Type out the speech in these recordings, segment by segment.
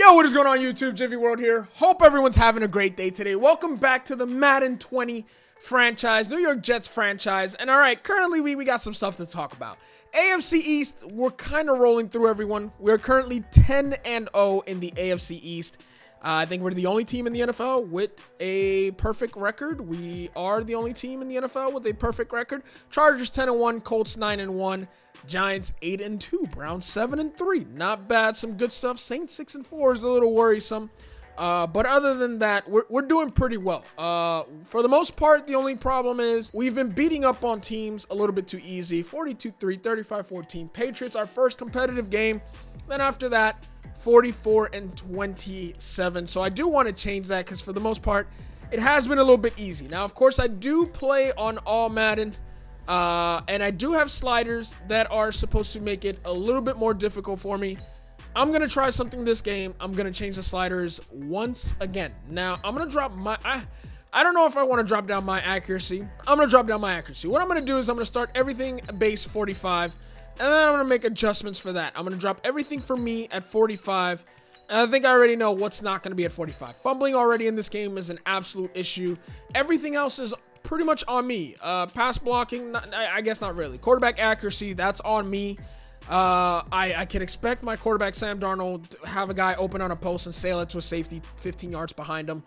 Yo, what is going on YouTube? Gyvi World here. Hope everyone's having a great day today. Welcome back to the Madden 20 franchise, New York Jets franchise. And all right, currently we got some stuff to talk about. AFC East, we're kind of rolling through everyone. We're currently 10-0 in the AFC East. I think we're the only team in the NFL with a perfect record. We are the only team in the NFL with a perfect record. Chargers 10-1, Colts 9-1, Giants 8-2, Browns 7-3. Not bad, some good stuff. Saints 6-4 is a little worrisome. But other than that, we're doing pretty well. For the most part, the only problem is we've been beating up on teams a little bit too easy. 42-3, 35-14. Patriots, our first competitive game. Then after that, 44-27. So I do want to change that because for the most part, it has been a little bit easy. Now, of course, I do play on All-Madden. And I do have sliders that are supposed to make it a little bit more difficult for me. I'm going to try something this game. I'm going to change the sliders once again. Now, I'm going to drop my... I don't know if I want to drop down my accuracy. I'm going to drop down my accuracy. What I'm going to do is I'm going to start everything base 45. And then I'm going to make adjustments for that. I'm going to drop everything for me at 45. And I think I already know what's not going to be at 45. Fumbling already in this game is an absolute issue. Everything else is pretty much on me. Pass blocking, I guess not really. Quarterback accuracy, that's on me. I can expect my quarterback, Sam Darnold, to have a guy open on a post and sail it to a safety 15 yards behind him.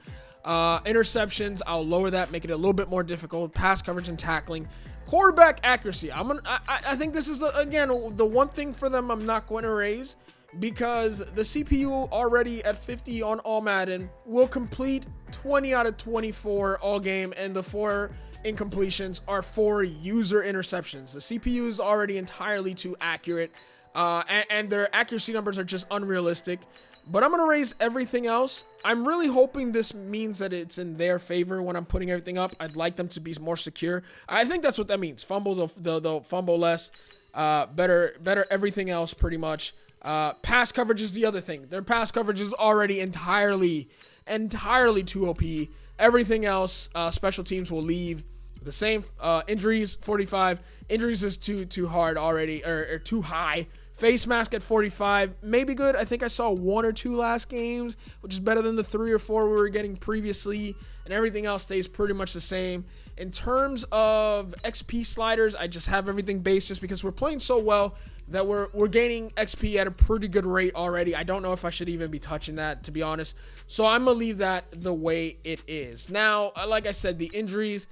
Interceptions, I'll lower that, make it a little bit more difficult. Pass coverage and tackling. Quarterback accuracy, I think this is, again, the one thing for them I'm not going to raise, because the CPU already at 50 on All-Madden will complete 20 out of 24 all game, and the 4 incompletions are 4 user interceptions. The CPU is already entirely too accurate, and their accuracy numbers are just unrealistic. But I'm going to raise everything else. I'm really hoping this means that it's in their favor when I'm putting everything up. I'd like them to be more secure. I think that's what that means. Fumble, they'll fumble less. Better everything else pretty much. Pass coverage is the other thing. Their pass coverage is already entirely too OP. Everything else, special teams will leave the same. Injuries, 45. Injuries is too hard already, or too high. Face mask at 45, maybe good. I think I saw 1 or 2 last games, which is better than the 3 or 4 we were getting previously, and everything else stays pretty much the same. In terms of XP sliders, I just have everything based just because we're playing so well that we're gaining XP at a pretty good rate already. I don't know if I should even be touching that, to be honest. So I'm going to leave that the way it is. Now, like I said, the injuries,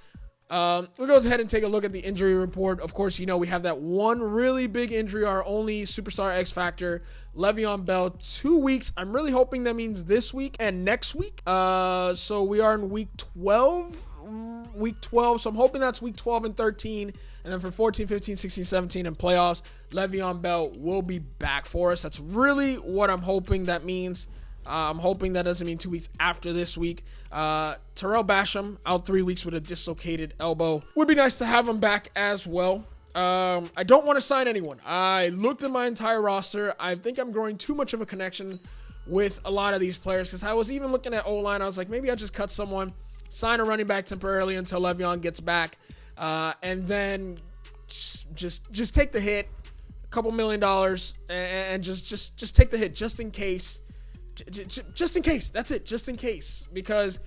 we'll go ahead and take a look at the injury report. Of course, you know, we have that one really big injury, our only superstar X Factor, Le'Veon Bell, 2 weeks. I'm really hoping that means this week and next week. So we are in week 12. So I'm hoping that's week 12 and 13. And then for 14, 15, 16, 17 and playoffs, Le'Veon Bell will be back for us. That's really what I'm hoping that means. I'm hoping that doesn't mean 2 weeks after this week. Terrell Basham out 3 weeks with a dislocated elbow. Would be nice to have him back as well. I don't want to sign anyone. I looked at my entire roster. I think I'm growing too much of a connection with a lot of these players, because I was even looking at O-line. I was like, maybe I'll just cut someone, sign a running back temporarily until Le'Veon gets back, and then just take the hit, a couple $1 million, and just take the hit just in case. Just in case. That's it. Just in case. Because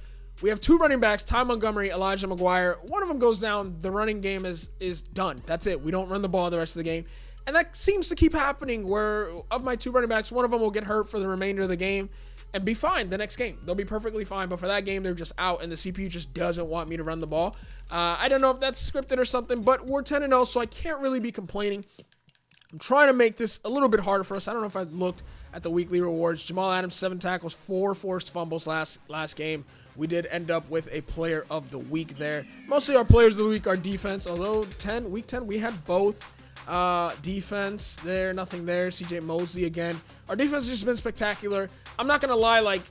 we have 2 running backs, Ty Montgomery, Elijah McGuire. One of them goes down. The running game is done. That's it. We don't run the ball the rest of the game. And that seems to keep happening, where of my 2 running backs, one of them will get hurt for the remainder of the game and be fine the next game. They'll be perfectly fine. But for that game, they're just out, and the CPU just doesn't want me to run the ball. I don't know if that's scripted or something, but we're 10-0, so I can't really be complaining. I'm trying to make this a little bit harder for us. I don't know if I looked at the weekly rewards. Jamal Adams, 7 tackles, 4 forced fumbles last game. We did end up with a player of the week there. Mostly our players of the week are defense, although week 10, we had both. Defense there, nothing there. CJ Mosley again. Our defense has just been spectacular. I'm not going to lie, like,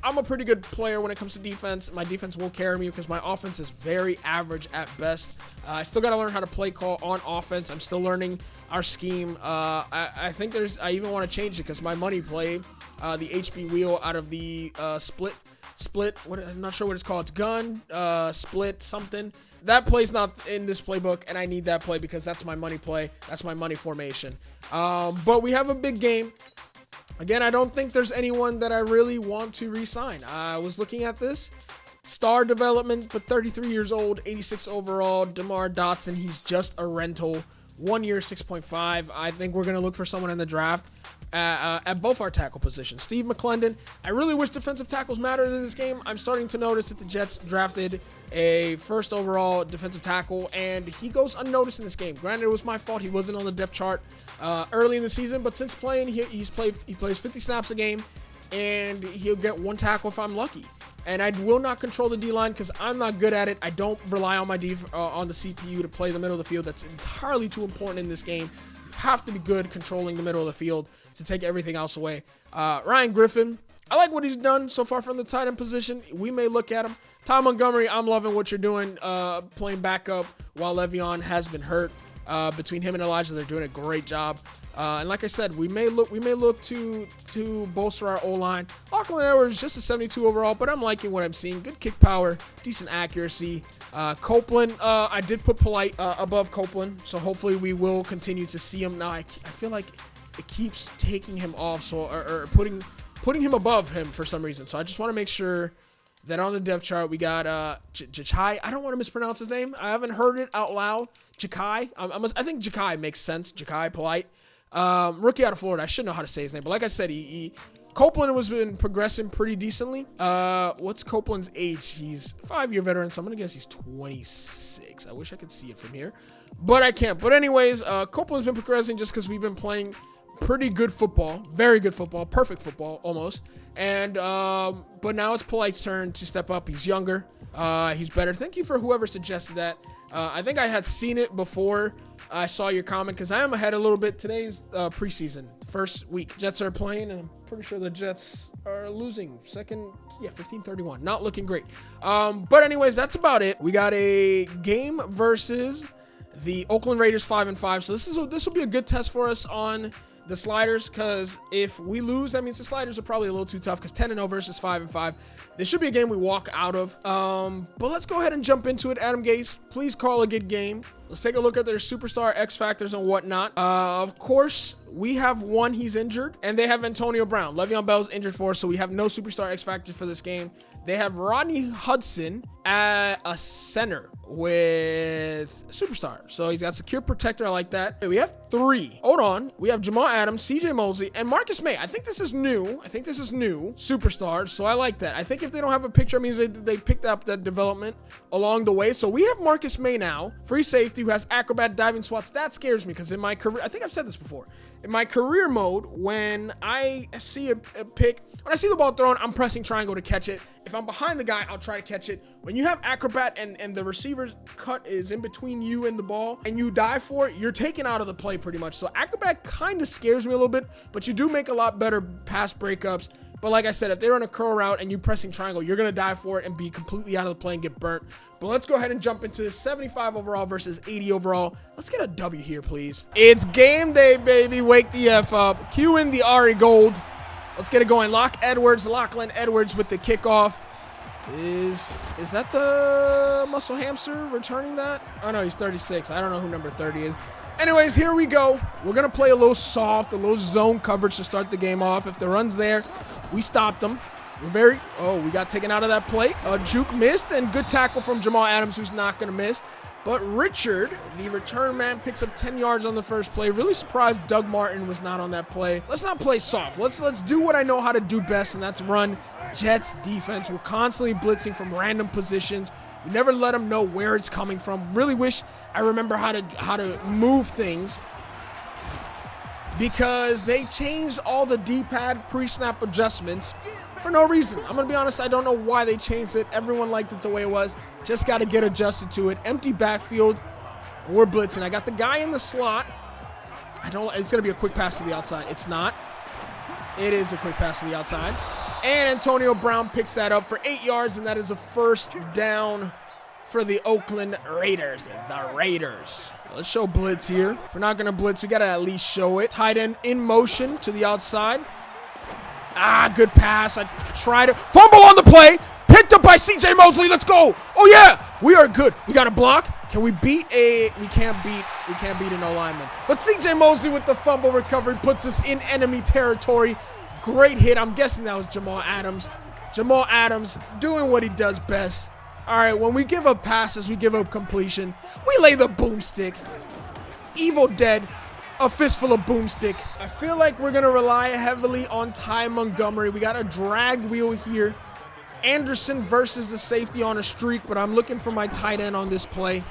I'm a pretty good player when it comes to defense. My defense will carry me because my offense is very average at best. I still got to learn how to play call on offense. I'm still learning our scheme. I think I even want to change it because my money play, the HB wheel out of the split, I'm not sure what it's called. It's gun, split, something. That play's not in this playbook, and I need that play because that's my money play. That's my money formation. But we have a big game. Again, I don't think there's anyone that I really want to re-sign. I was looking at this. Star development, but 33 years old, 86 overall. DeMar Dotson, he's just a rental. 1 year, 6.5. I think we're going to look for someone in the draft at both our tackle positions. Steve McClendon, I really wish defensive tackles mattered in this game. I'm starting to notice that the Jets drafted a first overall defensive tackle, and he goes unnoticed in this game. Granted, it was my fault. He wasn't on the depth chart early in the season, but since playing, he plays 50 snaps a game, and he'll get 1 tackle if I'm lucky. And I will not control the D-line because I'm not good at it. I don't rely on my on the CPU to play the middle of the field. That's entirely too important in this game. You have to be good controlling the middle of the field to take everything else away. Ryan Griffin, I like what he's done so far from the tight end position. We may look at him. Ty Montgomery, I'm loving what you're doing, playing backup while Le'Veon has been hurt. Between him and Elijah, they're doing a great job. And like I said, we may look to bolster our O-line. Lachlan Edwards, just a 72 overall, but I'm liking what I'm seeing. Good kick power, decent accuracy. Copeland, I did put Polite above Copeland, so hopefully we will continue to see him. Now I feel like it keeps taking him off, or putting him above him for some reason. So I just want to make sure that on the depth chart we got Jachai. I don't want to mispronounce his name. I haven't heard it out loud. Jachai. I think Jachai makes sense. Jachai Polite. Rookie out of Florida. I should know how to say his name, but like I said, Copeland has been progressing pretty decently. What's Copeland's age? He's a 5-year veteran, so I'm gonna guess he's 26. I wish I could see it from here, but I can't. But anyways, Copeland's been progressing just because we've been playing pretty good football, very good football, perfect football almost. And but now it's Polite's turn to step up. He's younger. He's better. Thank you for whoever suggested that. I think I had seen it before I saw your comment because I am ahead a little bit. Today's preseason, first week. Jets are playing, and I'm pretty sure the Jets are losing. 15-31. Not looking great. But anyways, that's about it. We got a game versus the Oakland Raiders 5-5. So this will be a good test for us on the sliders, because if we lose, that means the sliders are probably a little too tough, because 10-0 versus 5-5. This should be a game we walk out of. But let's go ahead and jump into it. Adam Gase, please call a good game. Let's take a look at their superstar X factors and whatnot. Of course, we have one. He's injured, and they have Antonio Brown. Le'Veon Bell's injured for us, so we have no superstar X factors for this game. They have Rodney Hudson at a center with superstar, so he's got secure protector. I like that. We have 3. Hold on. We have Jamal Adams, CJ Mosley, and Marcus May. I think this is new. Superstars, so I like that. I think if they don't have a picture, it means they picked up that development along the way. So we have Marcus May now, free safety, who has acrobat, diving, swats. That scares me, because in my career, I think I've said this before, in my career mode, when I see a pick, when I see the ball thrown, I'm pressing triangle to catch it. If I'm behind the guy, I'll try to catch it. When you have acrobat and the receiver's cut is in between you and the ball, and you dive for it, you're taken out of the play pretty much. So acrobat kind of scares me a little bit, but you do make a lot better pass breakups. But like I said, if they run a curl route and you pressing triangle, you're going to dive for it and be completely out of the play and get burnt. But let's go ahead and jump into 75 overall versus 80 overall. Let's get a W here, please. It's game day, baby. Wake the F up. Cue in the Ari Gold. Let's get it going. Lachlan Edwards with the kickoff. Is that the muscle hamster returning that? Oh, no, he's 36. I don't know who number 30 is. Anyways, here we go. We're going to play a little soft, a little zone coverage to start the game off. If the run's there, we stopped them. We got taken out of that play. Juke missed, and good tackle from Jamal Adams, who's not going to miss. But Richard, the return man, picks up 10 yards on the first play. Really surprised Doug Martin was not on that play. Let's not play soft. Let's do what I know how to do best, and that's run Jets defense. We're constantly blitzing from random positions. We never let them know where it's coming from. Really wish I remember how to move things, because they changed all the D-pad pre-snap adjustments for no reason. I'm going to be honest, I don't know why they changed it. Everyone liked it the way it was. Just got to get adjusted to it. Empty backfield. We're blitzing. I got the guy in the slot. It's going to be a quick pass to the outside. It's not. It is a quick pass to the outside. And Antonio Brown picks that up for 8 yards, and that is a first down for the Oakland Raiders. The Raiders. Let's show blitz here. If we're not going to blitz, we got to at least show it. Tight end in motion to the outside. Good pass. I tried to fumble on the play. Picked up by CJ Mosley. Let's go. Oh yeah, we are good. We got a block. Can we beat we can't beat an O lineman. But CJ Mosley with the fumble recovery puts us in enemy territory. Great hit. I'm guessing that was Jamal Adams. Jamal Adams doing what he does best. All right, when we give up passes, we give up completion. We lay the boomstick. Evil Dead, a fistful of boomstick. I feel like we're going to rely heavily on Ty Montgomery. We got a drag wheel here. Anderson versus the safety on a streak, but I'm looking for my tight end on this play.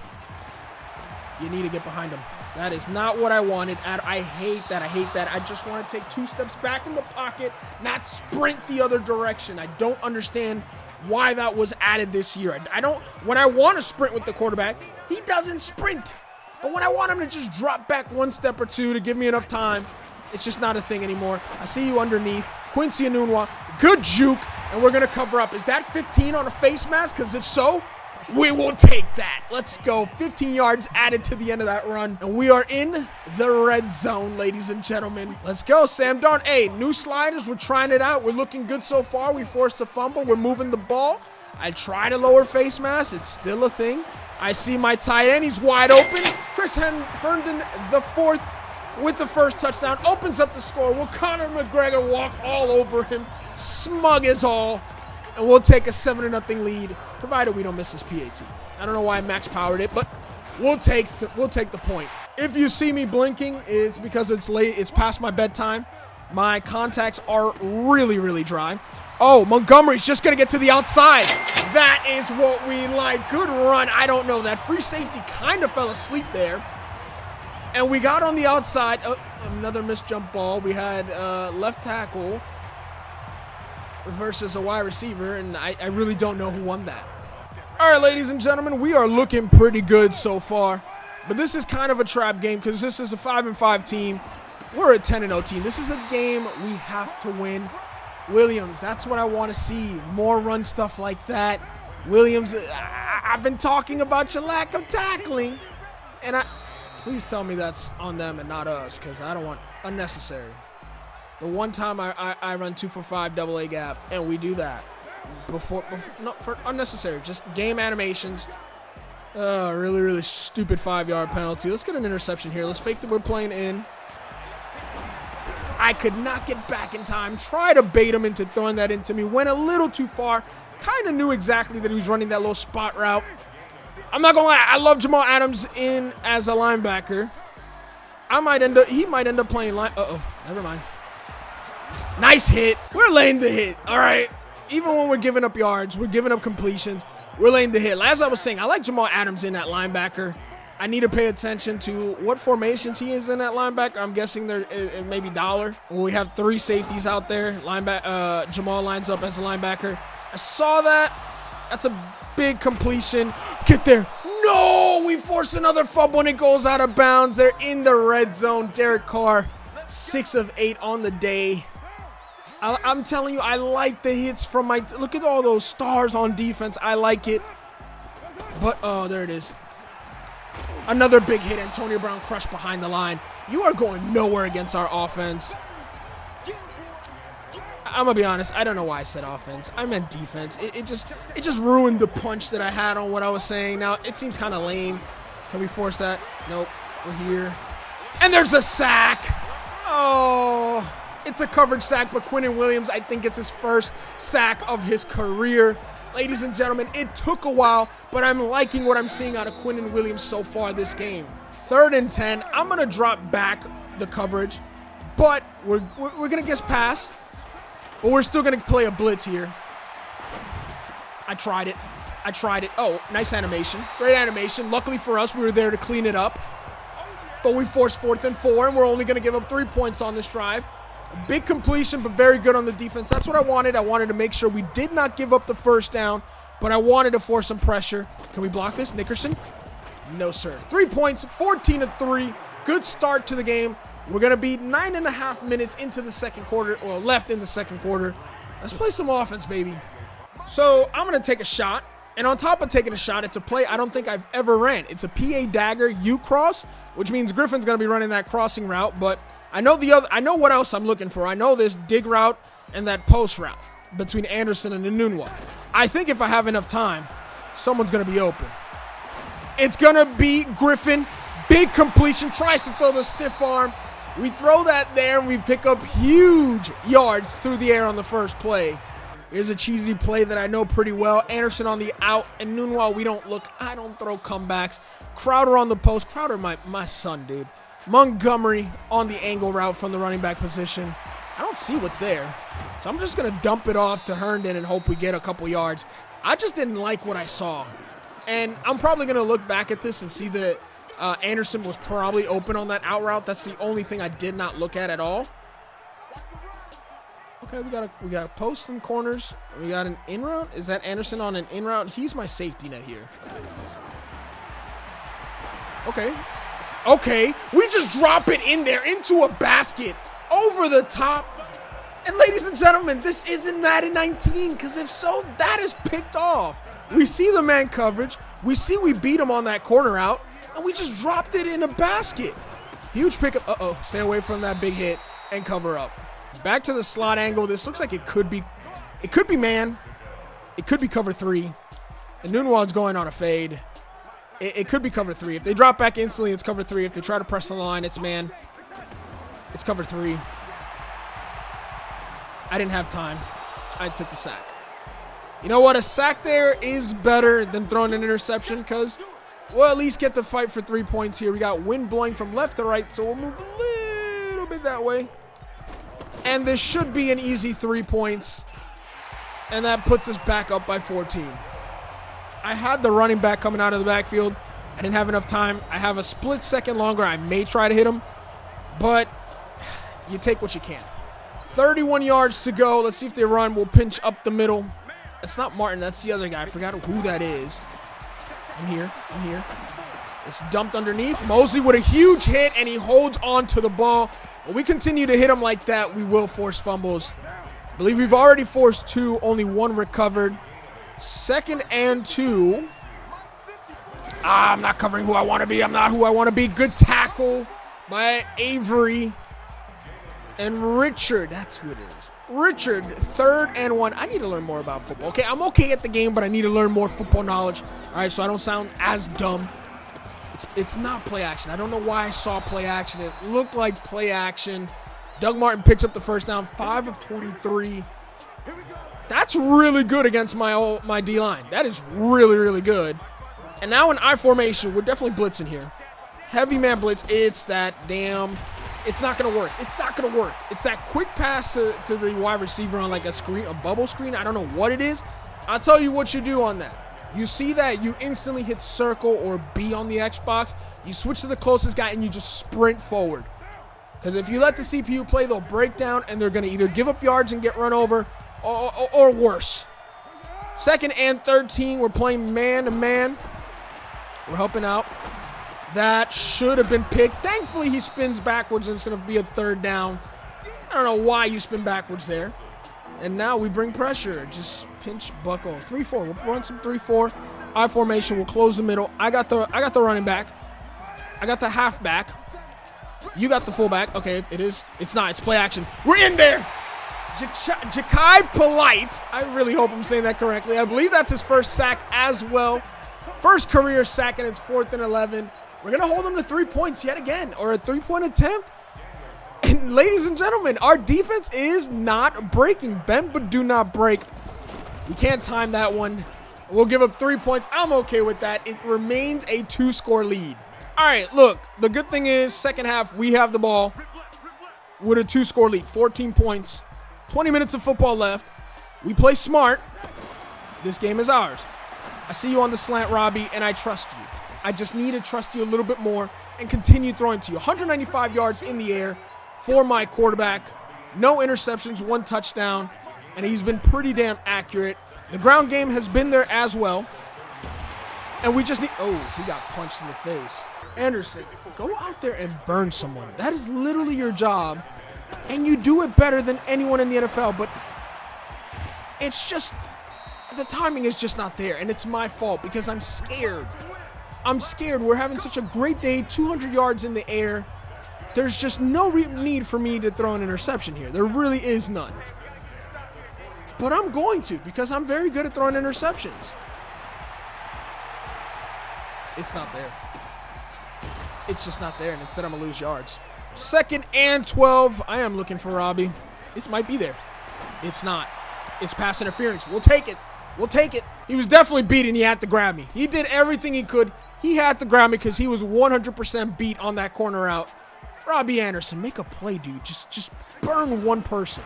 You need to get behind him. That is not what I wanted. I hate that. I hate that. I just want to take 2 steps back in the pocket, not sprint the other direction. I don't understand why that was added this year. I don't, when I want to sprint with the quarterback, he doesn't sprint. But when I want him to just drop back 1 step or 2 to give me enough time, it's just not a thing anymore. I see you underneath. Quincy Enunwa, good juke, and we're going to cover up. Is that 15 on a face mask? Because if so, we will take that. Let's go. 15 yards added to the end of that run. And we are in the red zone, ladies and gentlemen. Let's go, Sam Darn. Hey, new sliders. We're trying it out. We're looking good so far. We forced a fumble. We're moving the ball. I try to lower face mask. It's still a thing. I see my tight end. He's wide open. Chris Herndon, the 4th, with the first touchdown. Opens up the score. Will Conor McGregor walk all over him? Smug as all. And we'll take a 7-0 lead, provided we don't miss this PAT. I don't know why I max powered it, but we'll take the point. If you see me blinking, it's because it's late. It's past my bedtime. My contacts are really, really dry. Oh, Montgomery's just going to get to the outside. That is what we like. Good run. I don't know. That free safety kind of fell asleep there. And we got on the outside. Oh, another missed jump ball. We had left tackle versus a wide receiver, and I really don't know who won that. All right, ladies and gentlemen, we are looking pretty good so far, but this is kind of a trap game because this is a 5-5 team. We're a 10-0 team. This is a game we have to win. Williams, that's what I want to see. More run stuff like that. Williams, I've been talking about your lack of tackling, and please tell me that's on them and not us, because I don't want unnecessary. The one time I run 2 for 5 double A gap, and we do that before not for unnecessary, just game animations. Really, really stupid 5-yard penalty. Let's get an interception here. Let's fake that we're playing in. I could not get back in time. Try to bait him into throwing that into me. Went a little too far. Kind of knew exactly that he was running that little spot route. I'm not gonna lie. I love Jamal Adams in as a linebacker. He might end up playing line. Never mind. Nice hit. We're laying the hit. All right. Even when we're giving up yards, we're giving up completions, we're laying the hit. As I was saying, I like Jamal Adams in that linebacker. I need to pay attention to what formations he is in that linebacker. I'm guessing there maybe dollar. We have 3 safeties out there. Jamal lines up as a linebacker. I saw that. That's a big completion. Get there. No, we forced another fumble and it goes out of bounds. They're in the red zone. Derek Carr, 6 of 8 on the day. I'm telling you, I like the hits from my... Look at all those stars on defense. I like it. But, oh, there it is. Another big hit. Antonio Brown crushed behind the line. You are going nowhere against our offense. I'm going to be honest. I don't know why I said offense. I meant defense. It just ruined the punch that I had on what I was saying. Now, it seems kind of lame. Can we force that? Nope. We're here. And there's a sack. Oh... It's a coverage sack, but Quinnen Williams, I think it's his first sack of his career. Ladies and gentlemen, it took a while, but I'm liking what I'm seeing out of Quinnen Williams so far this game. 3rd and 10. I'm going to drop back the coverage, but we're going to guess pass, but we're still going to play a blitz here. I tried it. Oh, nice animation. Great animation. Luckily for us, we were there to clean it up, but we forced 4th and 4, and we're only going to give up 3 points on this drive. A big completion, but very good on the defense. That's what I wanted. I wanted to make sure we did not give up the first down, but I wanted to force some pressure. Can we block this? Nickerson? No, sir. 3 points, 14-3. Good start to the game. We're going to be 9.5 minutes into the second quarter, or left in the second quarter. Let's play some offense, baby. So I'm going to take a shot, and on top of taking a shot, it's a play I don't think I've ever ran. It's a PA dagger U-cross, which means Griffin's going to be running that crossing route, but I know what else I'm looking for. I know this dig route and that post route between Anderson and Enunwa. I think if I have enough time, someone's going to be open. It's going to be Griffin. Big completion. Tries to throw the stiff arm. We throw that there, and we pick up huge yards through the air on the first play. Here's a cheesy play that I know pretty well. Anderson on the out, and meanwhile, we don't look. I don't throw comebacks. Crowder on the post. Crowder, my son, dude. Montgomery on the angle route from the running back position. I don't see what's there. So I'm just going to dump it off to Herndon and hope we get a couple yards. I just didn't like what I saw. And I'm probably going to look back at this and see that Anderson was probably open on that out route. That's the only thing I did not look at all. Okay, we got a post and corners. We got an in route. Is that Anderson on an in route? He's my safety net here. Okay, we just drop it in there into a basket over the top. And ladies and gentlemen, this isn't Madden 19, because if so, that is picked off. We see the man coverage. We see we beat him on that corner out, and we just dropped it in a basket. Huge pickup. Uh-oh, stay away from that big hit and cover up. Back to the slot angle. This looks like it could be man. It could be cover 3. And Nunwad's going on a fade. It could be cover 3. If they drop back instantly, it's cover 3. If they try to press the line, it's man. It's cover 3. I didn't have time. I took the sack. You know what? A sack there is better than throwing an interception, because we'll at least get the fight for 3 points here. We got wind blowing from left to right, so we'll move a little bit that way. And this should be an easy 3 points. And that puts us back up by 14. I had the running back coming out of the backfield. I didn't have enough time. I have a split second longer. I may try to hit him, but you take what you can. 31 yards to go. Let's see if they run. We'll pinch up the middle. It's not Martin. That's the other guy. I forgot who that is. I'm here. It's dumped underneath. Mosley with a huge hit, and he holds on to the ball. But we continue to hit him like that, we will force fumbles. I believe we've already forced 2, only 1 recovered. 2nd and 2. I'm not covering who I want to be. I'm not who I want to be. Good tackle by Avery. And Richard, that's who it is. Richard, 3rd and 1. I need to learn more about football. Okay, I'm okay at the game, but I need to learn more football knowledge. All right, so I don't sound as dumb. It's not play action. I don't know why I saw play action. It looked like play action. Doug Martin picks up the first down, 5 of 23. That's really good against my D-line. That is really, really good. And now in I formation, we're definitely blitzing here. Heavy man blitz. It's that damn... It's not going to work. It's not going to work. It's that quick pass to the wide receiver on like a bubble screen. I don't know what it is. I'll tell you what you do on that. You see that, you instantly hit circle or B on the Xbox. You switch to the closest guy and you just sprint forward. Because if you let the CPU play, they'll break down and they're going to either give up yards and get run over or worse. 2nd and 13. We're playing man-to-man. We're helping out. That should have been picked. Thankfully, he spins backwards and it's going to be a 3rd down. I don't know why you spin backwards there. And now we bring pressure. Just pinch buckle. 3-4. We'll run some 3-4. I formation. We'll close the middle. I got the running back. I got the halfback. You got the fullback. Okay, it is. It's not. It's play action. We're in there. Ja'Kai Polite. I really hope I'm saying that correctly. I believe that's his first sack as well. First career sack, and it's 4th and 11. We're going to hold them to 3 points yet again, or a 3-point attempt. And ladies and gentlemen, our defense is not breaking. Bend but do not break. We can't time that one. We'll give up 3 points. I'm okay with that. It remains a 2-score lead. All right, look, the good thing is second half, we have the ball with a 2-score lead, 14 points, 20 minutes of football left. We play smart. This game is ours. I see you on the slant, Robbie, and I trust you. I just need to trust you a little bit more and continue throwing to you. 195 yards in the air for my quarterback. No interceptions, 1 touchdown, and he's been pretty damn accurate. The ground game has been there as well. And we just need... Oh, he got punched in the face. Anderson, go out there and burn someone. That is literally your job. And you do it better than anyone in the NFL, but it's just... The timing is just not there, and it's my fault because I'm scared. I'm scared. We're having such a great day, 200 yards in the air. There's just no need for me to throw an interception here. There really is none. But I'm going to because I'm very good at throwing interceptions. It's not there. It's just not there, and instead I'm going to lose yards. 2nd and 12. I am looking for Robbie. It might be there. It's not. It's pass interference. We'll take it. We'll take it. He was definitely beat and he had to grab me. He did everything he could. He had to grab me because he was 100% beat on that corner route. Robbie Anderson, make a play, dude. Just burn one person.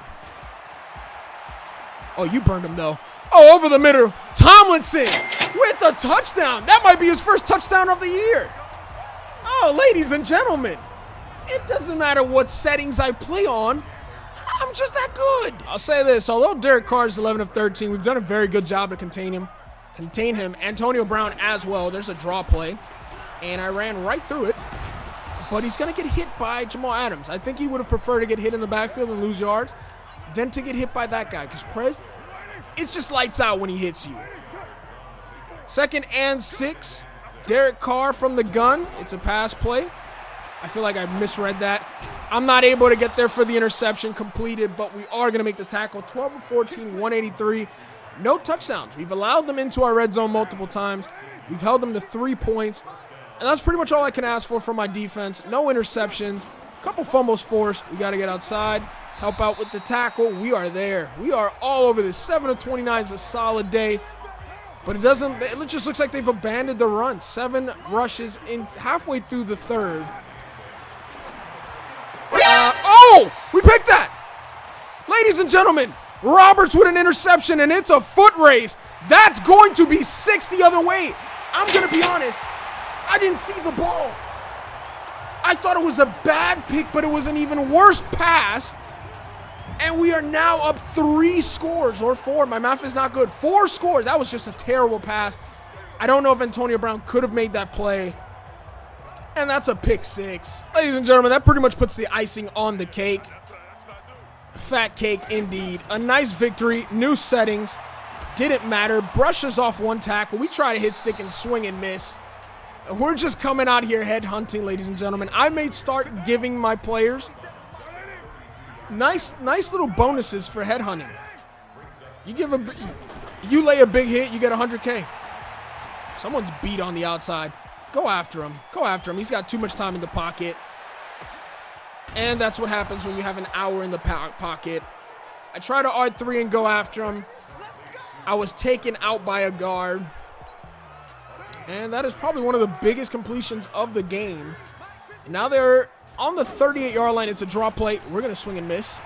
Oh, you burned him, though. Oh, over the middle. Tomlinson with a touchdown. That might be his first touchdown of the year. Oh, ladies and gentlemen, it doesn't matter what settings I play on. I'm just that good. I'll say this. Although Derek Carr is 11 of 13, we've done a very good job to contain him. Antonio Brown as well. There's a draw play, and I ran right through it. But he's going to get hit by Jamal Adams. I think he would have preferred to get hit in the backfield and lose yards than to get hit by that guy. Because Prez, it's just lights out when he hits you. 2nd and 6. Derek Carr from the gun. It's a pass play. I feel like I misread that. I'm not able to get there for the interception completed, but we are going to make the tackle. 12 of 14, 183. No touchdowns. We've allowed them into our red zone multiple times. We've held them to 3 points. And that's pretty much all I can ask for from my defense. No interceptions. A couple fumbles forced. We got to get outside. Help out with the tackle. We are there. We are all over this. 7 of 29 is a solid day. But it just looks like they've abandoned the run. 7 rushes in halfway through the 3rd. Oh! We picked that! Ladies and gentlemen, Roberts with an interception, and it's a foot race. That's going to be 6 the other way. I'm going to be honest. I didn't see the ball. I thought it was a bad pick, but it was an even worse pass. And we are now up 3 scores, or 4. My math is not good. 4 scores. That was just a terrible pass. I don't know if Antonio Brown could have made that play. And that's a pick 6. Ladies and gentlemen, that pretty much puts the icing on the cake. Fat cake indeed. A nice victory. New settings. Didn't matter. Brushes off 1 tackle. We try to hit stick and swing and miss. We're just coming out here head hunting, ladies and gentlemen. I may start giving my players nice little bonuses for head hunting. You lay a big hit, you get 100K. Someone's beat on the outside. Go after him. Go after him. He's got too much time in the pocket. And that's what happens when you have an hour in the pocket. I try to R3 and go after him. I was taken out by a guard. And that is probably one of the biggest completions of the game. Now they're on the 38-yard line. It's a draw play. We're going to swing and miss.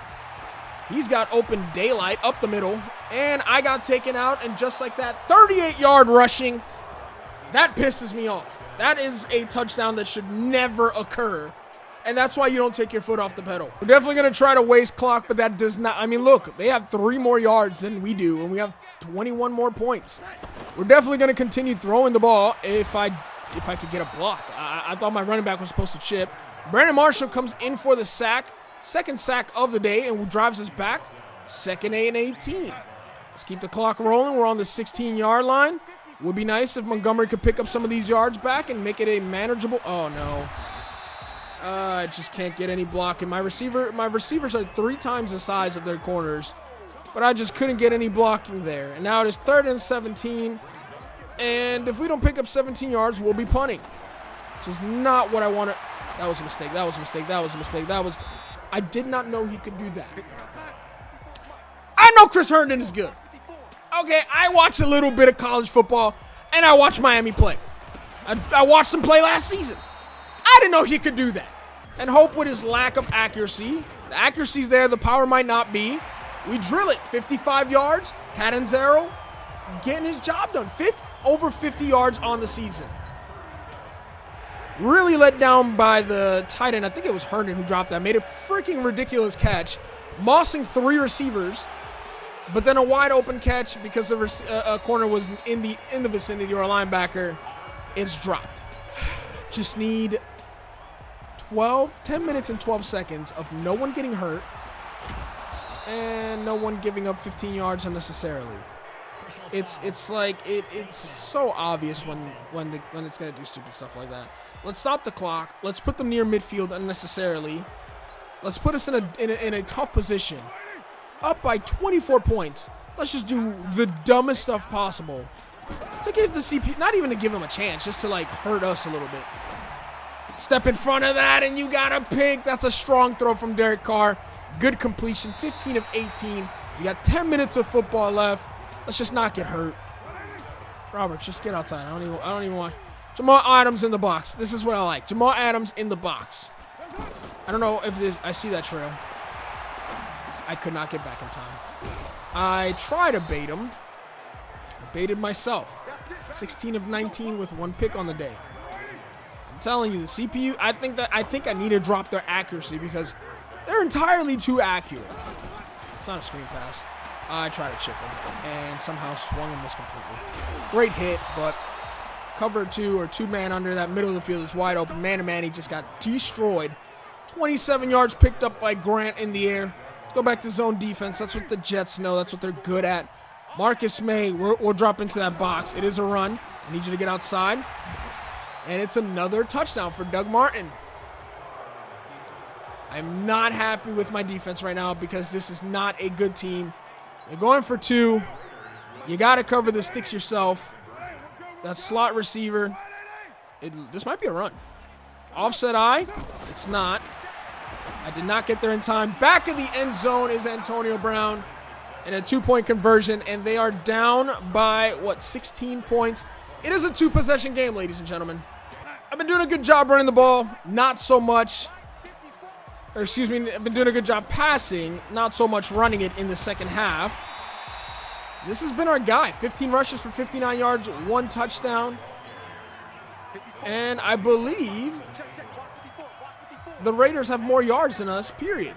He's got open daylight up the middle. And I got taken out. And just like that, 38-yard rushing. That pisses me off. That is a touchdown that should never occur. And that's why you don't take your foot off the pedal. We're definitely going to try to waste clock, but that does not. I mean, look, they have 3 more yards than we do, and we have 21 more points. We're definitely going to continue throwing the ball if I could get a block. I thought my running back was supposed to chip. Brandon Marshall comes in for the sack. 2nd sack of the day, and drives us back. 2nd and 18. Let's keep the clock rolling. We're on the 16-yard line. Would be nice if Montgomery could pick up some of these yards back and make it a manageable. Oh, no. I just can't get any blocking. My receivers are 3 times the size of their corners, but I just couldn't get any blocking there. And now it is 3rd and 17, and if we don't pick up 17 yards, we'll be punting, which is not what I wanted. That was a mistake. That was a mistake. That was a mistake. I did not know he could do that. I know Chris Herndon is good. Okay, I watch a little bit of college football, and I watch Miami play. I watched them play last season. I didn't know he could do that. And Hope with his lack of accuracy. The accuracy's there, the power might not be. We drill it. 55 yards. Catanzaro getting his job done. Over 50 yards on the season. Really let down by the tight end. I think it was Herndon who dropped that. Made a freaking ridiculous catch. Mossing 3 receivers. But then a wide open catch because a corner was in the vicinity or a linebacker. It's dropped. Just need 10 minutes and 12 seconds of no one getting hurt and no one giving up 15 yards unnecessarily. It's like it's so obvious when it's gonna do stupid stuff like that. Let's stop the clock. Let's put them near midfield unnecessarily. Let's put us in a tough position. Up by 24 points. Let's just do the dumbest stuff possible to give the CP, not even to give them a chance, just to like hurt us a little bit. Step in front of that, and you got a pick. That's a strong throw from Derek Carr. Good completion, 15 of 18. You got 10 minutes of football left. Let's just not get hurt. Roberts, just get outside. I don't even want Jamal Adams in the box. This is what I like. Jamal Adams in the box. I don't know if I see that trail. I could not get back in time. I tried to bait him. I baited myself. 16 of 19 with 1 pick on the day. I'm telling you, the CPU, I think I need to drop their accuracy because they're entirely too accurate. It's not a screen pass. I tried to chip him and somehow swung and missed completely. Great hit, but cover 2 or 2-man under that middle of the field is wide open. Man-to-man, he just got destroyed. 27 yards picked up by Grant in the air. Let's go back to zone defense. That's what the Jets know. That's what they're good at. Marcus May, we'll drop into that box. It is a run. I need you to get outside. And it's another touchdown for Doug Martin. I'm not happy with my defense right now because this is not a good team. They're going for 2. You got to cover the sticks yourself. That slot receiver. This might be a run. Offset eye. It's not. I did not get there in time. Back of the end zone is Antonio Brown. And a 2-point conversion. And they are down by, 16 points. It is a 2-possession game, ladies and gentlemen. I've been doing a good job running the ball. Not so much. Or excuse me, I've been doing a good job passing. Not so much running it in the second half. This has been our guy. 15 rushes for 59 yards. 1 touchdown. And I believe the Raiders have more yards than us, period.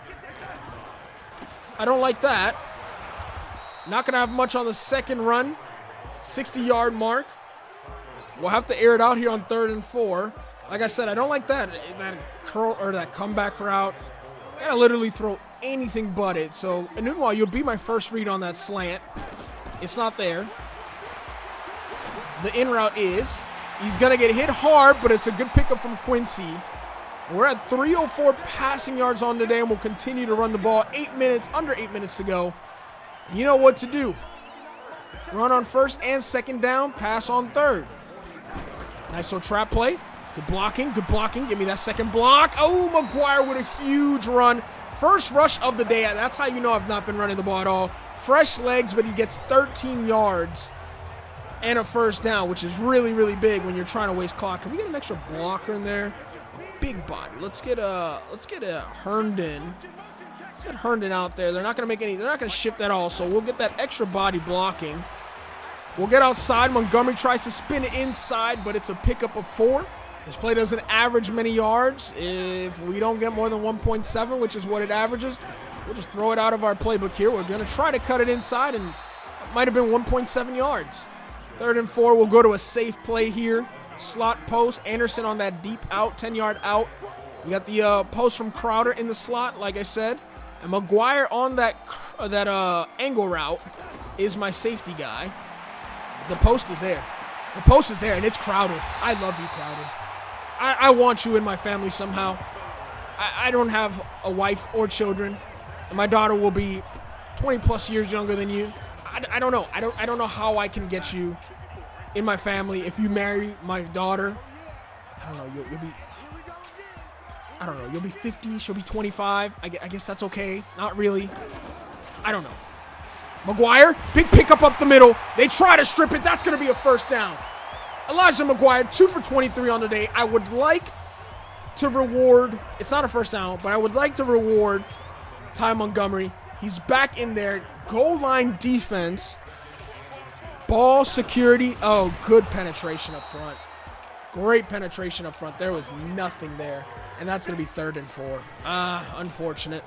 I don't like that. Not going to have much on the second run. 60-yard mark. We'll have to air it out here on 3rd and 4. Like I said, I don't like that curl or that comeback route. I got to literally throw anything but it. So, Anunwa, you'll be my first read on that slant. It's not there. The in route is. He's going to get hit hard, but it's a good pickup from Quincy. We're at 304 passing yards on today, and we'll continue to run the ball. Under 8 minutes to go. You know what to do. Run on 1st and 2nd down, pass on 3rd. Nice little trap play. Good blocking, good blocking. Give me that second block. Oh, McGuire with a huge run. First rush of the day. That's how you know I've not been running the ball at all. Fresh legs, but he gets 13 yards and a 1st down, which is really, really big when you're trying to waste clock. Can we get an extra blocker in there? Big body. Let's get a Herndon. Let's get Herndon out there. They're not going to shift at all, so we'll get that extra body blocking. We'll get outside. Montgomery tries to spin it inside, but it's a pickup of 4. This play doesn't average many yards. If we don't get more than 1.7, which is what it averages, we'll just throw it out of our playbook here. We're going to try to cut it inside, and it might have been 1.7 yards. 3rd and 4, we'll go to a safe play here. Slot post. Anderson on that deep out, 10-yard out. We got the post from Crowder in the slot, like I said. And McGuire on that angle route is my safety guy. The post is there. The post is there, and it's Crowder. I love you, Crowder. I want you in my family somehow. I don't have a wife or children, and my daughter will be 20-plus years younger than you. I don't know. I don't know how I can get you in my family if you marry my daughter. I don't know. You'll be. I don't know. You'll be 50. She'll be 25. I guess that's okay. Not really. I don't know. McGuire, big pickup up the middle. They try to strip it. That's going to be a 1st down. Elijah McGuire, 2 for 23 on the day. I would like to reward. It's not a 1st down, but I would like to reward Ty Montgomery. He's back in there. Goal line defense. Ball security. Oh, good penetration up front. Great penetration up front. There was nothing there. And that's going to be 3rd and 4. Unfortunate.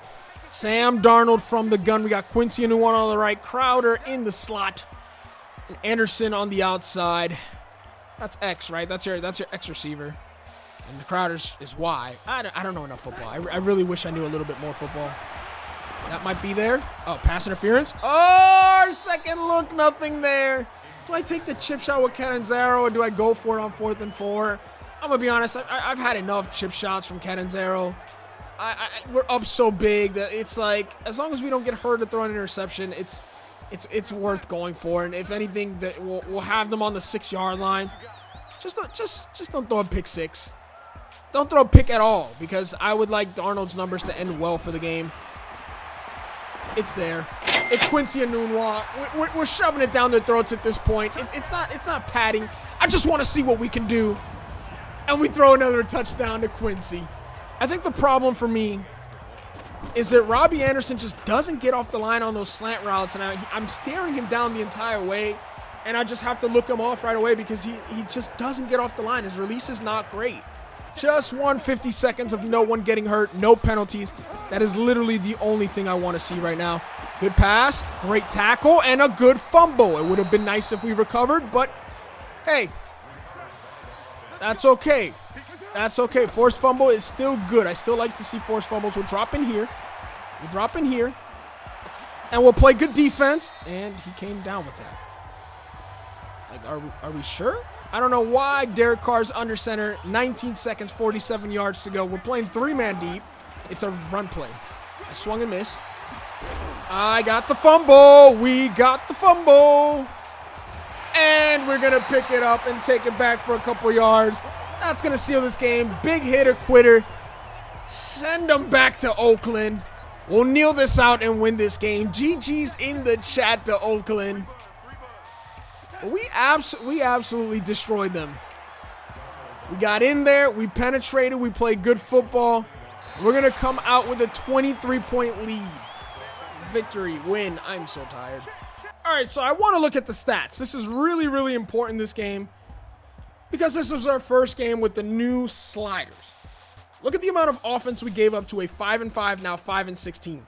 Sam Darnold from the gun. We got Quincy Anunwa on the right. Crowder in the slot. And Anderson on the outside. That's X, right? That's your X receiver. And the Crowder's is Y. I don't know enough football. I really wish I knew a little bit more football. That might be there. Oh, pass interference. Oh, second look, nothing there. Do I take the chip shot with Catanzaro or do I go for it on 4th and 4? I'm going to be honest. I've had enough chip shots from Catanzaro. We're up so big that it's like, as long as we don't get hurt to throw an interception, it's worth going for. And if anything, that we'll have them on the 6-yard line. Just don't throw a pick 6. Don't throw a pick at all, because I would like Darnold's numbers to end well for the game. It's there. It's Quincy Enunwa. We're shoving it down their throats at this point. It's not padding. I just want to see what we can do. And we throw another touchdown to Quincy. I think the problem for me is that Robbie Anderson just doesn't get off the line on those slant routes, and I'm staring him down the entire way, and I just have to look him off right away because he just doesn't get off the line. His release is not great. Just 150 seconds of no one getting hurt, no penalties. That is literally the only thing I want to see right now. Good pass, great tackle, and a good fumble. It would have been nice if we recovered, but hey, that's okay. That's okay. Forced fumble is still good. I still like to see forced fumbles. We'll drop in here. We'll drop in here. And we'll play good defense. And he came down with that. Like, are we sure? I don't know why Derek Carr's under center. 19 seconds, 47 yards to go. We're playing 3-man deep. It's a run play. I swung and missed. I got the fumble. We got the fumble. And we're going to pick it up and take it back for a couple yards. That's going to seal this game. Big hitter quitter. Send them back to Oakland. We'll kneel this out and win this game. GG's in the chat to Oakland. We absolutely destroyed them. We got in there. We penetrated. We played good football. We're going to come out with a 23-point lead. Victory, win. I'm so tired. All right, so I want to look at the stats. This is really, really important, this game, because this was our first game with the new sliders. Look at the amount of offense we gave up to a 5-5, now 5-16.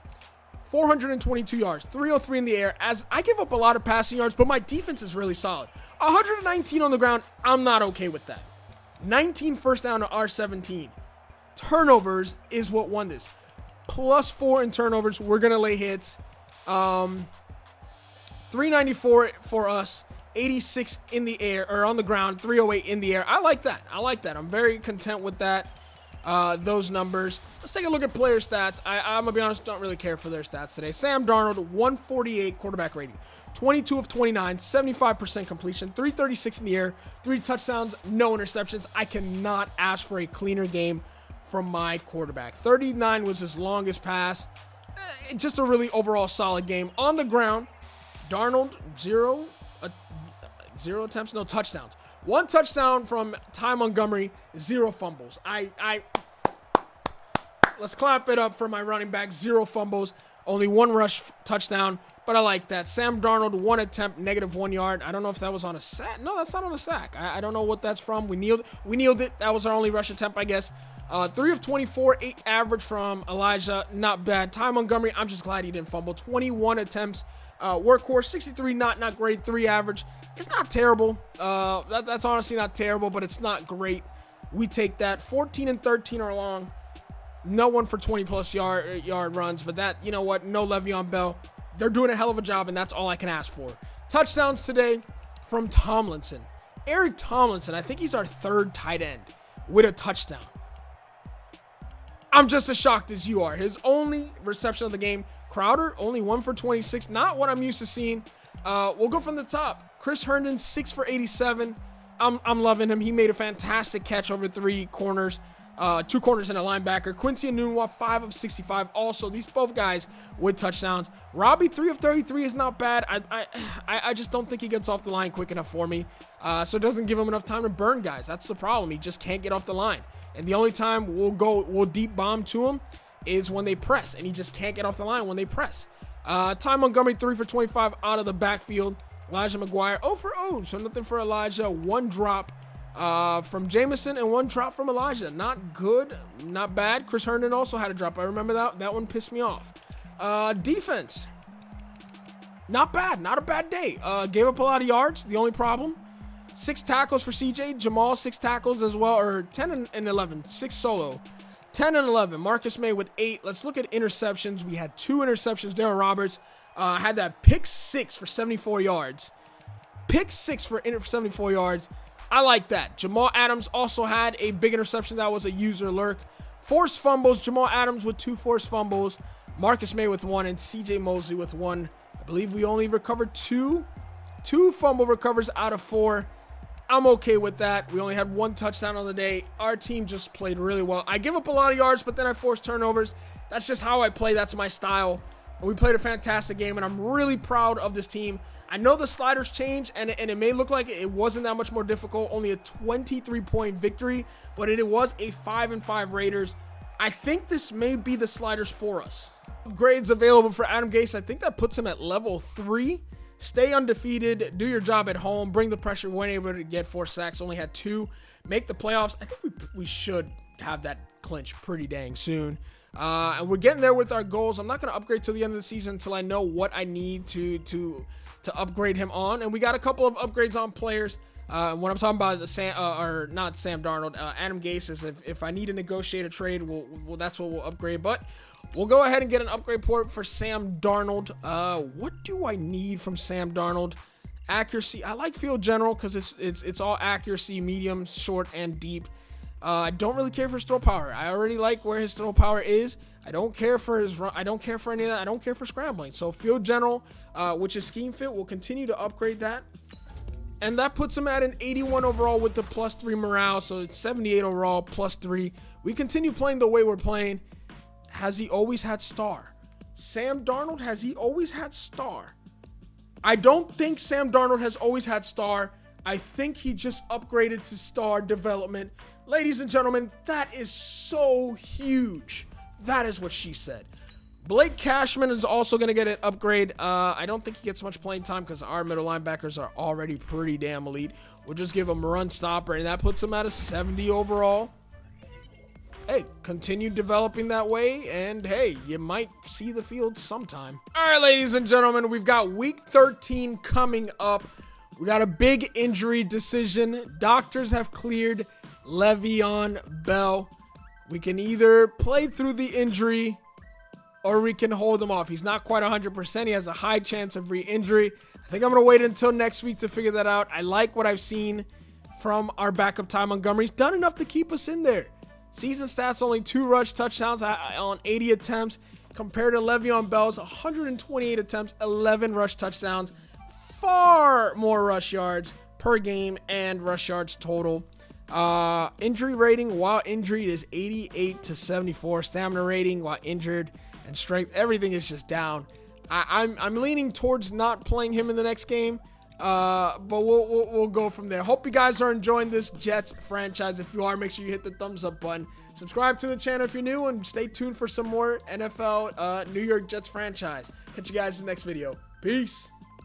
422 yards, 303 in the air, as I give up a lot of passing yards, but my defense is really solid. 119 on the ground, I'm not okay with that. 19 first down to R17. Turnovers is what won this. +4 in turnovers, we're going to lay hits. 394 for us. 86 in the air, or on the ground, 308 in the air. I like that. I like that. I'm very content with that. Those numbers. Let's take a look at player stats. I'm going to be honest, don't really care for their stats today. Sam Darnold, 148 quarterback rating. 22 of 29, 75% completion, 336 in the air, 3 touchdowns, no interceptions. I cannot ask for a cleaner game from my quarterback. 39 was his longest pass. Just a really overall solid game. On the ground, Darnold, 0 attempts, no touchdowns. 1 touchdown from Ty Montgomery, 0 fumbles. Let's clap it up for my running back. 0 fumbles, only 1 rush touchdown, but I like that. Sam Darnold, 1 attempt, -1 yard. I don't know if that was on a sack. No, that's not on a sack. I don't know what that's from. We kneeled it. That was our only rush attempt, I guess. 3 of 24, 8 average from Elijah. Not bad. Ty Montgomery, I'm just glad he didn't fumble. 21 attempts. Workhorse, 63, not great. 3 average. It's not terrible. That's honestly not terrible, but it's not great. We take that. 14 and 13 are long. No one for 20-plus yard runs, but that, you know what? No Le'Veon Bell. They're doing a hell of a job, and that's all I can ask for. Touchdowns today from Tomlinson. Eric Tomlinson, I think he's our 3rd tight end with a touchdown. I'm just as shocked as you are. His only reception of the game. Crowder, only 1 for 26. Not what I'm used to seeing. We'll go from the top. Chris Herndon, 6 for 87. I'm loving him. He made a fantastic catch over 3 corners. 2 corners and a linebacker. Quincy Enunwa, 5 of 65. Also, these both guys with touchdowns. Robbie, 3 of 33 is not bad. I just don't think he gets off the line quick enough for me. So it doesn't give him enough time to burn guys. That's the problem. He just can't get off the line. And the only time we'll deep bomb to him is when they press, and he just can't get off the line when they press. Ty Montgomery, 3 for 25 out of the backfield. Elijah McGuire, 0 for 0, so nothing for Elijah. 1 drop from Jameson and 1 drop from Elijah. Not good, not bad. Chris Herndon also had a drop. I remember that one pissed me off. Defense, not bad, not a bad day. Gave up a lot of yards. The only problem, 6 tackles for CJ. Jamal, 6 tackles as well, or 10 and 11, 6 solo. 10 and 11. Marcus May with 8. Let's look at interceptions. We had 2 interceptions. Darren Roberts had that pick 6 for 74 yards. Pick 6 for 74 yards. I like that. Jamal Adams also had a big interception. That was a user lurk. Forced fumbles. Jamal Adams with 2 forced fumbles. Marcus May with 1, and CJ Mosley with 1. I believe we only recovered 2 fumble recovers out of 4. I'm okay with that. We only had 1 touchdown on the day. Our team just played really well. I give up a lot of yards, but then I force turnovers. That's just how I play. That's my style. And we played a fantastic game, and I'm really proud of this team. I know the sliders change, and it may look like it wasn't that much more difficult. Only a 23-point victory, but it was a 5-5 Raiders. I think this may be the sliders for us. Upgrades available for Adam Gase. I think that puts him at level 3. Stay undefeated, do your job at home, bring the pressure, weren't able to get 4 sacks, only had 2, make the playoffs. I think we should have that clinch pretty dang soon. And we're getting there with our goals. I'm not going to upgrade till the end of the season until I know what I need to upgrade him on. And we got a couple of upgrades on players. What I'm talking about, not Sam Darnold, Adam Gase, is if I need to negotiate a trade, well, that's what we'll upgrade. But we'll go ahead and get an upgrade port for Sam Darnold. What do I need from Sam Darnold? Accuracy. I like field general because it's all accuracy, medium, short, and deep. I don't really care for his throw power. I already like where his throw power is. I don't care for his run. I don't care for any of that. I don't care for scrambling. So field general, which is scheme fit, we'll continue to upgrade that. And that puts him at an 81 overall with the +3 morale. So it's 78 overall, +3. We continue playing the way we're playing. Has he always had star? Sam Darnold, has he always had star? I don't think Sam Darnold has always had star. I think he just upgraded to star development. Ladies and gentlemen, that is so huge. That is what she said. Blake Cashman is also going to get an upgrade. I don't think he gets much playing time because our middle linebackers are already pretty damn elite. We'll just give him a run stopper, and that puts him at a 70 overall. Hey, continue developing that way, and hey, you might see the field sometime. All right, ladies and gentlemen, we've got week 13 coming up. We got a big injury decision. Doctors have cleared Le'Veon Bell. We can either play through the injury or we can hold him off. He's not quite 100%. He has a high chance of re-injury. I think I'm going to wait until next week to figure that out. I like what I've seen from our backup Ty Montgomery. He's done enough to keep us in there. Season stats, only 2 rush touchdowns on 80 attempts compared to Le'Veon Bell's 128 attempts, 11 rush touchdowns, far more rush yards per game and rush yards total. Injury rating while injured is 88 to 74. Stamina rating while injured and strength, everything is just down. I'm leaning towards not playing him in the next game, but we'll go from there. Hope you guys are enjoying this Jets franchise. If you are, make sure you hit the thumbs up button. Subscribe to the channel if you're new, and stay tuned for some more NFL New York Jets franchise. Catch you guys in the next video. Peace.